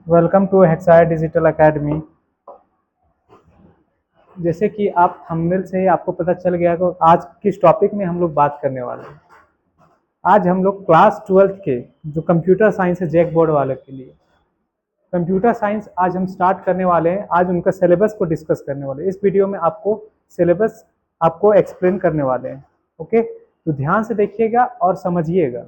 Welcome to हेक्सायर digital academy. जैसे कि आप थंबनेल से ही आपको पता चल गया कि आज किस टॉपिक में हम लोग बात करने वाले हैं। आज हम लोग क्लास 12th के जो कंप्यूटर साइंस है जैक बोर्ड वाले के लिए कंप्यूटर साइंस आज हम स्टार्ट करने वाले हैं। आज उनका सिलेबस को डिस्कस करने वाले हैं। इस वीडियो में आपको सिलेबस आपको एक्सप्लेन करने वाले हैं। ओके, तो ध्यान से देखिएगा और समझिएगा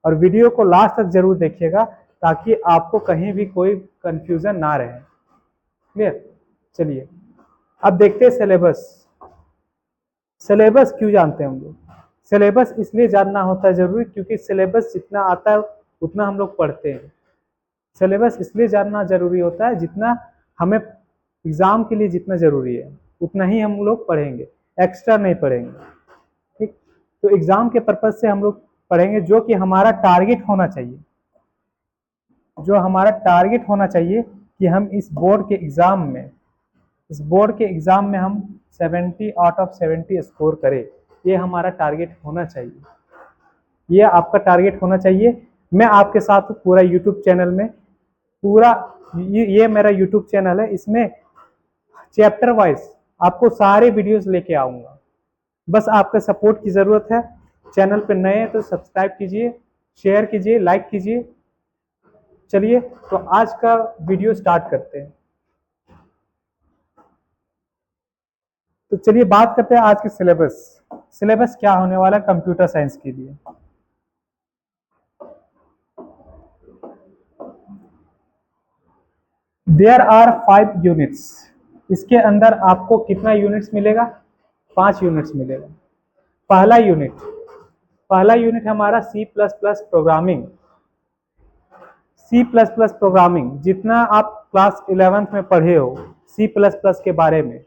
और वीडियो को लास्ट तक जरूर देखिएगा ताकि आपको कहीं भी कोई कंफ्यूजन ना रहे। क्लियर? चलिए अब देखते हैं सिलेबस। सिलेबस क्यों जानते हैं हम लोग? सिलेबस इसलिए जानना होता है जरूरी क्योंकि सिलेबस जितना आता है उतना हम लोग पढ़ते हैं। सिलेबस इसलिए जानना जरूरी होता है जितना हमें एग्जाम के लिए जितना जरूरी है उतना ही हम लोग पढ़ेंगे, एक्स्ट्रा नहीं पढ़ेंगे। ठीक, तो एग्जाम के पर्पज से हम लोग पढ़ेंगे जो कि हमारा टारगेट होना चाहिए, जो हमारा टारगेट होना चाहिए कि हम इस बोर्ड के एग्जाम में हम 70 आउट ऑफ 70 स्कोर करें। ये हमारा टारगेट होना चाहिए, ये आपका टारगेट होना चाहिए। मैं आपके साथ पूरा यूट्यूब चैनल में पूरा ये मेरा यूट्यूब चैनल है, इसमें चैप्टर वाइज आपको सारे वीडियोस लेके आऊंगा। बस आपका सपोर्ट की जरूरत है। चैनल पे नए हैं तो सब्सक्राइब कीजिए, शेयर कीजिए, लाइक कीजिए। चलिए तो आज का वीडियो स्टार्ट करते हैं। तो चलिए बात करते हैं आज के सिलेबस। सिलेबस क्या होने वाला है कंप्यूटर साइंस के लिए। There are 5 units. इसके अंदर आपको कितना यूनिट्स मिलेगा? 5 यूनिट्स मिलेगा। पहला यूनिट हमारा C plus plus programming. C plus plus programming जितना आप क्लास 11th में पढ़े हो सी प्लस प्लस के बारे में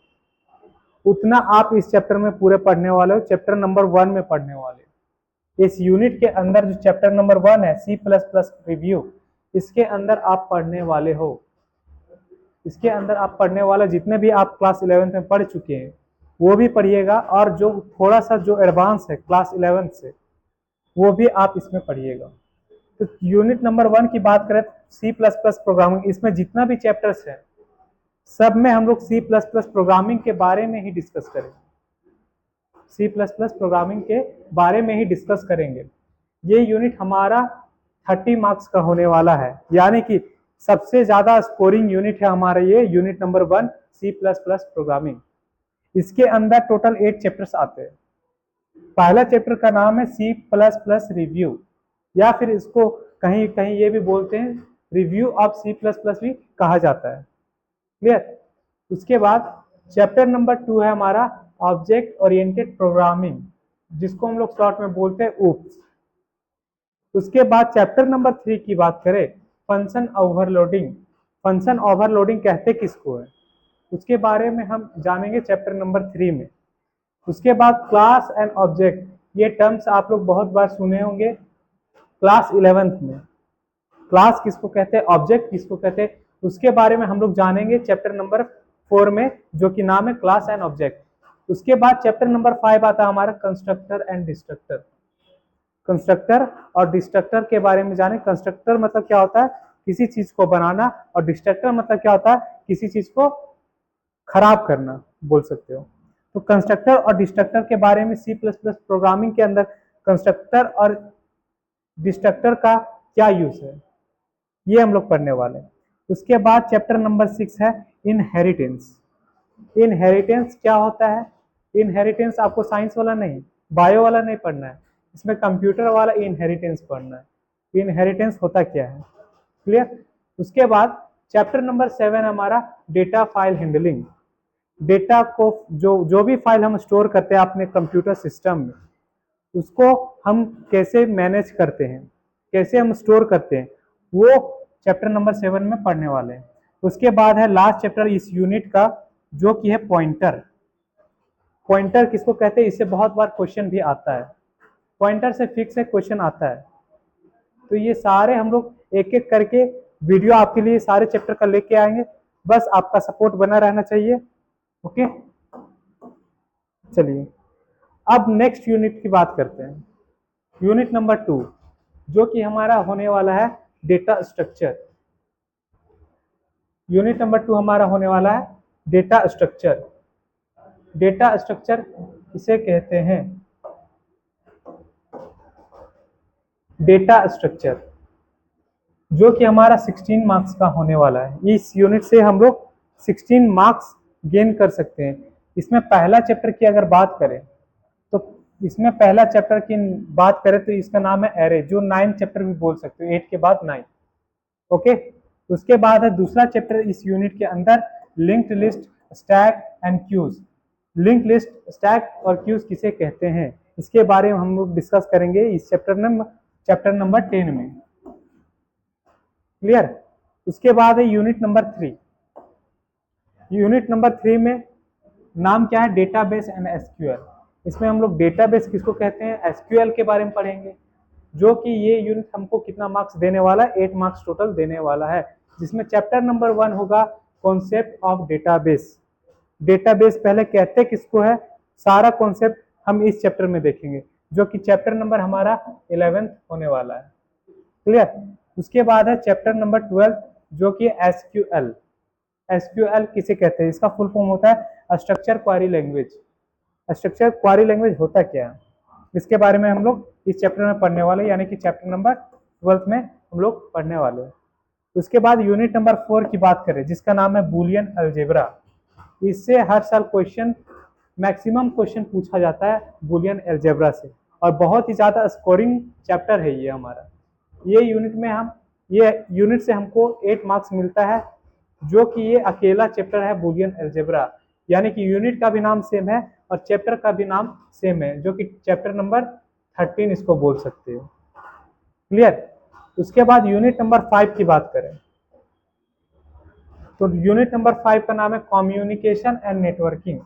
उतना आप इस चैप्टर में पूरे पढ़ने वाले हो। चैप्टर नंबर 1 में पढ़ने वाले। इस यूनिट के अंदर जो चैप्टर नंबर 1 है सी प्लस प्लस रिव्यू, इसके अंदर आप पढ़ने वाले हो। इसके अंदर आप पढ़ने वाले जितने भी आप क्लास 11th में पढ़ चुके हैं वो भी पढ़िएगा और जो थोड़ा सा जो एडवांस है क्लास 11th से वो भी आप इसमें पढ़िएगा। तो यूनिट नंबर 1 की बात करें सी प्लस प्लस प्रोग्रामिंग, इसमें जितना भी चैप्टर्स है सब में हम लोग सी प्लस प्लस प्रोग्रामिंग के बारे में ही डिस्कस करेंगे। सी प्लस प्लस प्रोग्रामिंग के बारे में ही डिस्कस करेंगे। ये यूनिट हमारा 30 मार्क्स का होने वाला है, यानी कि सबसे ज्यादा स्कोरिंग यूनिट है हमारा ये unit number 1 C plus plus programming. इसके अंदर टोटल 8 चैप्टर्स आते हैं। पहला चैप्टर का नाम है सी प्लस प्लस रिव्यू, या फिर इसको कहीं कहीं ये भी बोलते हैं review of C plus plus भी कहा जाता है। क्लियर? उसके बाद चैप्टर नंबर 2 है हमारा ऑब्जेक्ट ओरिएंटेड प्रोग्रामिंग, जिसको हम लोग शॉर्ट में बोलते हैं ऊप्स। उसके बाद चैप्टर नंबर 3 की बात करें फंक्शन ओवरलोडिंग। फंक्शन ओवरलोडिंग कहते किसको है उसके बारे में हम जानेंगे चैप्टर नंबर 3 में। उसके बाद क्लास एंड ऑब्जेक्ट, ये टर्म्स आप लोग बहुत बार सुने होंगे क्लास 11th में। क्लास किसको कहते हैं, ऑब्जेक्ट किसको कहते हैं, उसके बारे में हम लोग जानेंगे चैप्टर नंबर 4 में, जो कि नाम है क्लास एंड ऑब्जेक्ट। उसके बाद चैप्टर नंबर 5 आता है हमारा कंस्ट्रक्टर एंड डिस्ट्रक्टर। कंस्ट्रक्टर और डिस्ट्रक्टर के बारे में जाने। कंस्ट्रक्टर मतलब क्या होता है, किसी चीज को बनाना, और डिस्ट्रक्टर मतलब क्या होता है, किसी चीज को खराब करना बोल सकते हो। तो कंस्ट्रक्टर और डिस्ट्रक्टर के बारे में सी प्लस प्लस प्रोग्रामिंग के अंदर कंस्ट्रक्टर और डिस्ट्रक्टर का क्या यूज है ये हम लोग पढ़ने वाले हैं। उसके बाद चैप्टर नंबर 6 है इनहेरिटेंस। इनहेरिटेंस क्या होता है? इनहेरिटेंस आपको साइंस वाला नहीं, बायो वाला नहीं पढ़ना है, इसमें कंप्यूटर वाला इनहेरिटेंस पढ़ना है। इनहेरिटेंस होता क्या है, क्लियर? उसके बाद चैप्टर नंबर 7 हमारा डेटा फाइल हैंडलिंग। डेटा को जो भी फाइल हम स्टोर करते हैं अपने कंप्यूटर सिस्टम में उसको हम कैसे मैनेज करते हैं, कैसे हम स्टोर करते हैं, वो चैप्टर नंबर 7 में पढ़ने वाले हैं। उसके बाद है लास्ट चैप्टर इस यूनिट का, जो कि है पॉइंटर। पॉइंटर किसको कहते हैं, इससे बहुत बार क्वेश्चन भी आता है। पॉइंटर से फिक्स है क्वेश्चन आता है। तो ये सारे हम लोग एक एक करके वीडियो आपके लिए सारे चैप्टर का लेके आएंगे, बस आपका सपोर्ट बना रहना चाहिए। ओके, चलिए अब नेक्स्ट यूनिट की बात करते हैं। यूनिट नंबर 2 जो कि हमारा होने वाला है डेटा स्ट्रक्चर। यूनिट नंबर 2 हमारा होने वाला है डेटा स्ट्रक्चर। डेटा स्ट्रक्चर किसे कहते हैं? डेटा स्ट्रक्चर जो कि हमारा 16 मार्क्स का होने वाला है। इस यूनिट से हम लोग 16 मार्क्स गेन कर सकते हैं। इसमें पहला चैप्टर की अगर बात करें तो इसमें पहला चैप्टर की बात करें तो इसका नाम है एरे, जो 9 चैप्टर भी बोल सकते हो, 8 के बाद 9। ओके, उसके बाद है दूसरा चैप्टर इस यूनिट के अंदर linked list, stack and queues. Linked list, stack और क्यूज किसे कहते हैं, इसके बारे में हम लोग डिस्कस करेंगे इस चैप्टर नंबर 10 में। क्लियर? उसके बाद है यूनिट नंबर 3। यूनिट नंबर 3 में नाम क्या है? Database and SQL. इसमें हम लोग डेटाबेस किसको कहते हैं, एसक्यूएल के बारे में पढ़ेंगे, जो कि ये यूनिट हमको कितना मार्क्स देने वाला है? 8 मार्क्स टोटल देने वाला है, जिसमें चैप्टर नंबर 1 होगा कॉन्सेप्ट ऑफ डेटाबेस। डेटाबेस पहले कहते किसको है, सारा कॉन्सेप्ट हम इस चैप्टर में देखेंगे, जो कि चैप्टर नंबर हमारा 11th होने वाला है। क्लियर? उसके बाद है चैप्टर नंबर 12 जो कि एसक्यूएल। एसक्यूएल किसे कहते हैं? इसका फुल फॉर्म होता है structure query language. Structure query language होता क्या है, इसके बारे में हम लोग इस चैप्टर में पढ़ने वाले, यानी कि चैप्टर नंबर 12 में हम लोग पढ़ने वाले हैं। उसके बाद यूनिट नंबर 4 की बात करें, जिसका नाम है बूलियन अलजेब्रा। इससे हर साल क्वेश्चन, मैक्सिमम क्वेश्चन पूछा जाता है बूलियन अलजेब्रा से, और बहुत ही ज्यादा स्कोरिंग चैप्टर है ये हमारा। ये यूनिट से हमको 8 मार्क्स मिलता है, जो कि ये अकेला चैप्टर है बूलियन अलजेब्रा, यानी कि यूनिट का भी नाम सेम है और चैप्टर का भी नाम सेम है, जो कि चैप्टर नंबर 13 इसको बोल सकते हो। क्लियर? उसके बाद यूनिट नंबर 5 की बात करें तो यूनिट नंबर 5 का नाम है कम्युनिकेशन एंड नेटवर्किंग।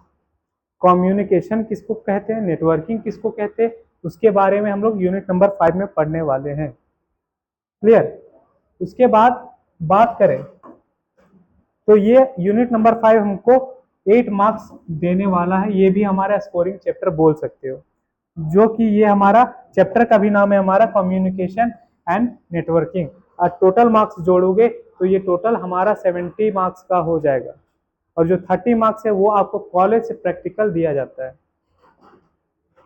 कम्युनिकेशन किसको कहते हैं, नेटवर्किंग किसको कहते हैं, उसके बारे में हम लोग यूनिट नंबर 5 में पढ़ने वाले हैं। क्लियर? उसके बाद बात करें तो ये यूनिट नंबर 5 हमको 8 मार्क्स देने वाला है, ये भी हमारा स्कोरिंग चैप्टर बोल सकते हो, जो कि ये हमारा चैप्टर का भी नाम है हमारा कम्युनिकेशन एंड नेटवर्किंग। और टोटल मार्क्स जोड़ोगे तो ये टोटल हमारा 70 मार्क्स का हो जाएगा, और जो 30 मार्क्स है वो आपको कॉलेज से प्रैक्टिकल दिया जाता है।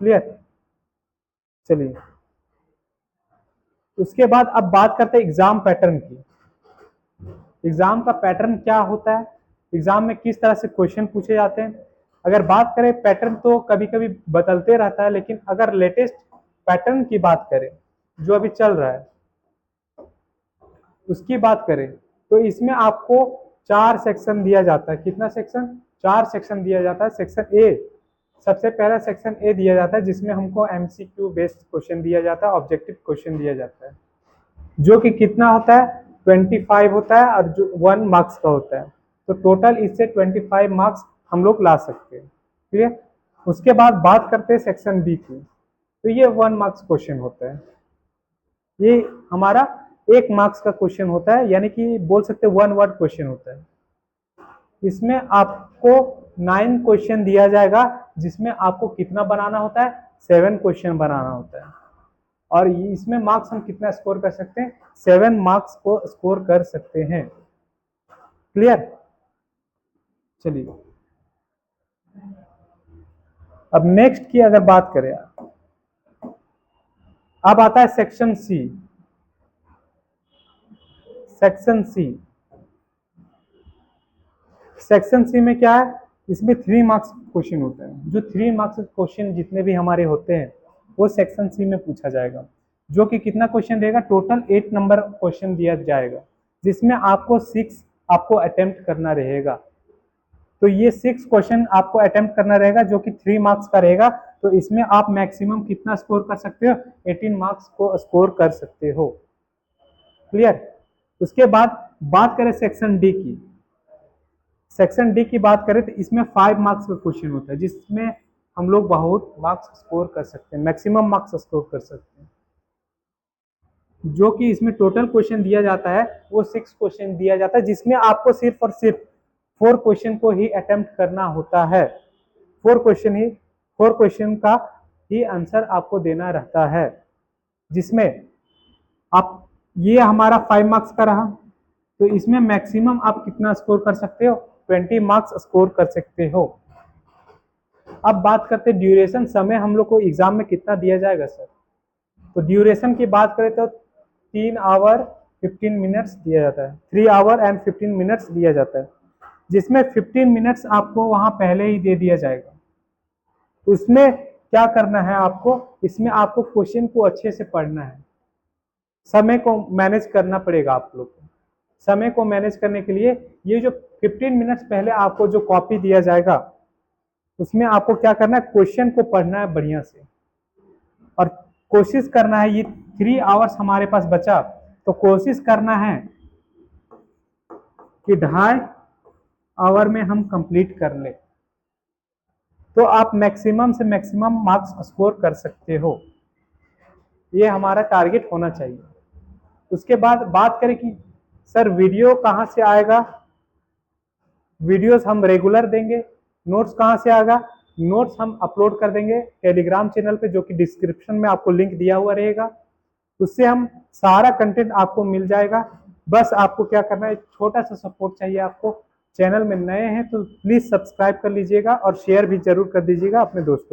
क्लियर? चलिए, उसके बाद अब बात करते हैं एग्जाम पैटर्न की। एग्जाम का पैटर्न क्या होता है, एग्जाम में किस तरह से क्वेश्चन पूछे जाते हैं। अगर बात करें पैटर्न तो कभी कभी बदलते रहता है, लेकिन अगर लेटेस्ट पैटर्न की बात करें जो अभी चल रहा है उसकी बात करें तो इसमें आपको 4 सेक्शन दिया जाता है। कितना सेक्शन? 4 सेक्शन दिया जाता है। सेक्शन ए, सबसे पहला सेक्शन ए दिया जाता है, जिसमें हमको एमसीक्यू बेस्ड क्वेश्चन दिया जाता है, ऑब्जेक्टिव क्वेश्चन दिया जाता है, जो कि कितना होता है? 25 होता है, और जो 1 मार्क्स का होता है। तो टोटल इससे 25 मार्क्स हम लोग ला सकते हैं। क्लियर? उसके बाद बात करते हैं सेक्शन बी की, तो ये 1 मार्क्स क्वेश्चन होता है। ये हमारा 1 मार्क्स का क्वेश्चन होता है, यानी कि बोल सकते हैं 1 वर्ड क्वेश्चन होता है। इसमें आपको 9 क्वेश्चन दिया जाएगा, जिसमें आपको कितना बनाना होता है? 7 क्वेश्चन बनाना होता है, और इसमें मार्क्स हम कितना स्कोर कर सकते हैं? 7 मार्क्स को स्कोर कर सकते हैं। क्लियर? चलिए, अब नेक्स्ट की अगर बात करें, अब आता है section C. Section C, section C में क्या है? इसमें 3 मार्क्स क्वेश्चन होते हैं। जो 3 मार्क्स क्वेश्चन जितने भी हमारे होते हैं वो सेक्शन सी में पूछा जाएगा, जो कि कितना क्वेश्चन देगा? टोटल 8 नंबर क्वेश्चन दिया जाएगा, जिसमें आपको 6 आपको अटेम्प्ट करना रहेगा। तो ये 6 क्वेश्चन आपको अटेम्प्ट करना रहेगा, जो कि 3 मार्क्स का रहेगा। तो इसमें आप मैक्सिमम कितना स्कोर कर सकते हो? 18 मार्क्स को स्कोर कर सकते हो। क्लियर? उसके बाद बात करें सेक्शन डी की। सेक्शन डी की बात करें तो इसमें 5 मार्क्स का क्वेश्चन होता है, जिसमें हम लोग बहुत मार्क्स स्कोर कर सकते हैं, मैक्सिमम मार्क्स स्कोर कर सकते हैं। जो कि इसमें टोटल क्वेश्चन दिया जाता है वो 6 क्वेश्चन दिया जाता है, जिसमें आपको सिर्फ और सिर्फ 4 क्वेश्चन को ही अटेम्प्ट करना होता है। 4 क्वेश्चन का ही आंसर आपको देना रहता है, जिसमें आप, ये हमारा 5 मार्क्स का रहा। तो इसमें मैक्सिमम आप कितना स्कोर कर सकते हो, 20 मार्क्स स्कोर कर सकते हो। अब बात करते हैं ड्यूरेशन, समय हम लोग को एग्जाम में कितना दिया जाएगा सर। तो ड्यूरेशन की बात करें तो 3 आवर 15 मिनट्स दिया जाता है, 3 आवर एंड 15 मिनट्स दिया जाता है, जिसमें 15 मिनट्स आपको वहां पहले ही दे दिया जाएगा। उसमें क्या करना है आपको, इसमें आपको क्वेश्चन को अच्छे से पढ़ना है, समय को मैनेज करना पड़ेगा आप लोग को। समय को मैनेज करने के लिए ये जो 15 मिनट्स पहले आपको जो कॉपी दिया जाएगा, उसमें आपको क्या करना है, क्वेश्चन को पढ़ना है बढ़िया से, और कोशिश करना है, ये 3 आवर्स हमारे पास बचा, तो कोशिश करना है कि 2.5 आवर में हम कंप्लीट कर ले, तो आप मैक्सिमम से मैक्सिमम मार्क्स स्कोर कर सकते हो। ये हमारा टारगेट होना चाहिए। उसके बाद बात करें कि सर वीडियो कहाँ से आएगा, वीडियोस हम रेगुलर देंगे। नोट्स कहाँ से आएगा, नोट्स हम अपलोड कर देंगे टेलीग्राम चैनल पे, जो कि डिस्क्रिप्शन में आपको लिंक दिया हुआ रहेगा। उससे हम सारा कंटेंट आपको मिल जाएगा। बस आपको क्या करना है, छोटा सा सपोर्ट चाहिए आपको। चैनल में नए हैं तो प्लीज सब्सक्राइब कर लीजिएगा और शेयर भी जरूर कर दीजिएगा अपने दोस्तों।